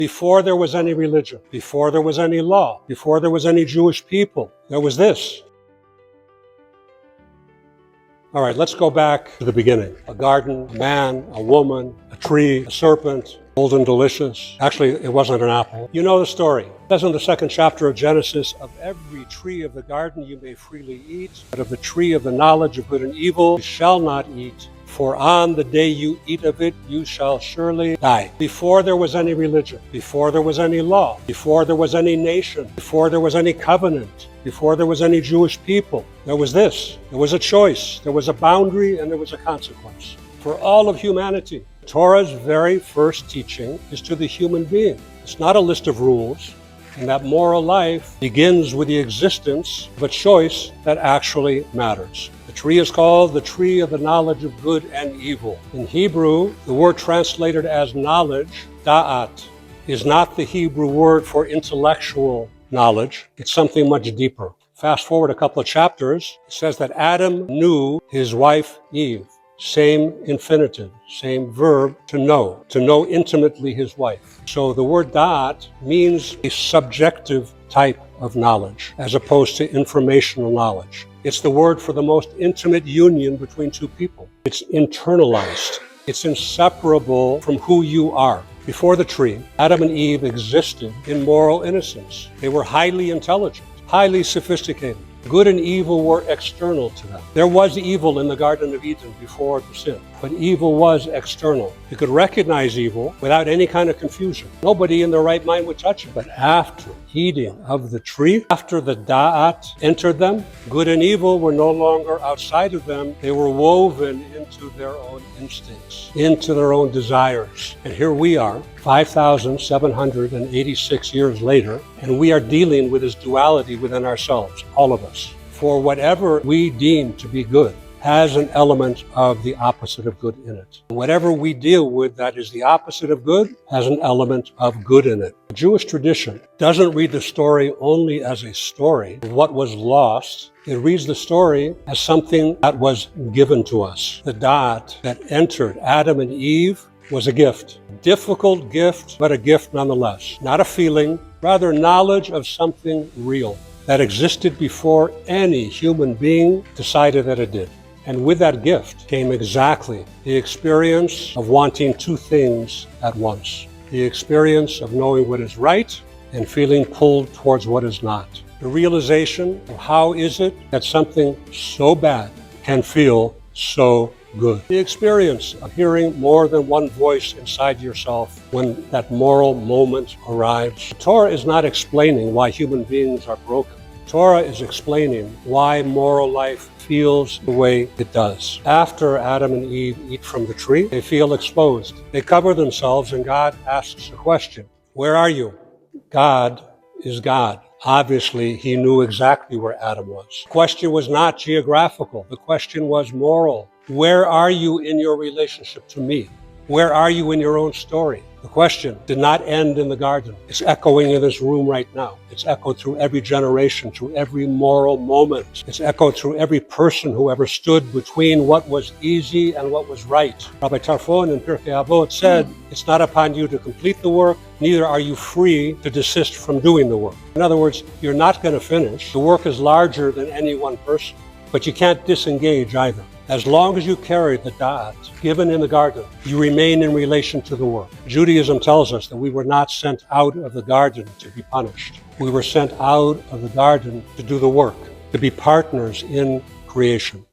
Before there was any religion, before there was any law, before there was any Jewish people, there was this. All right, let's go back to the beginning. A garden, a man, a woman, a tree, a serpent, old and delicious. Actually, it wasn't an apple. You know the story. It says in the 2nd chapter of Genesis, of every tree of the garden you may freely eat, but of the tree of the knowledge of good and evil you shall not eat. For on the day you eat of it, you shall surely die. Before there was any religion, before there was any law, before there was any nation, before there was any covenant, before there was any Jewish people, there was this. There was a choice, there was a boundary, and there was a consequence. For all of humanity, Torah's very first teaching is to the human being. It's not a list of rules, and that moral life begins with the existence of a choice that actually matters. The tree is called the tree of the knowledge of good and evil. In Hebrew, the word translated as knowledge, da'at, is not the Hebrew word for intellectual knowledge. It's something much deeper. Fast forward a couple of chapters, it says that Adam knew his wife Eve. Same infinitive, same verb, to know intimately his wife. So the word da'at means a subjective type of knowledge, as opposed to informational knowledge. It's the word for the most intimate union between two people. It's internalized. It's inseparable from who you are. Before the tree, Adam and Eve existed in moral innocence. They were highly intelligent, highly sophisticated. Good and evil were external to them. There was evil in the Garden of Eden before the sin, but evil was external. You could recognize evil without any kind of confusion. Nobody in their right mind would touch it. But after eating of the tree, after the da'at entered them, good and evil were no longer outside of them. They were woven into their own instincts, into their own desires. And here we are, 5,786 years later, and we are dealing with this duality within ourselves, all of us. For whatever we deem to be good has an element of the opposite of good in it. Whatever we deal with that is the opposite of good has an element of good in it. The Jewish tradition doesn't read the story only as a story of what was lost. It reads the story as something that was given to us. The da'at that entered Adam and Eve was a gift. A difficult gift, but a gift nonetheless. Not a feeling, rather knowledge of something real that existed before any human being decided that it did. And with that gift came exactly the experience of wanting two things at once. The experience of knowing what is right and feeling pulled towards what is not. The realization of how is it that something so bad can feel so good. The experience of hearing more than one voice inside yourself when that moral moment arrives. The Torah is not explaining why human beings are broken. Torah is explaining why moral life feels the way it does. After Adam and Eve eat from the tree, they feel exposed. They cover themselves and God asks a question. Where are you? God is God. Obviously, he knew exactly where Adam was. The question was not geographical. The question was moral. Where are you in your relationship to me? Where are you in your own story? The question did not end in the garden. It's echoing in this room right now. It's echoed through every generation, through every moral moment. It's echoed through every person who ever stood between what was easy and what was right. Rabbi Tarfon in Pirkei Avot said, it's not upon you to complete the work, neither are you free to desist from doing the work. In other words, you're not going to finish. The work is larger than any one person, but you can't disengage either. As long as you carry the da'at given in the garden, you remain in relation to the work. Judaism tells us that we were not sent out of the garden to be punished. We were sent out of the garden to do the work, to be partners in creation.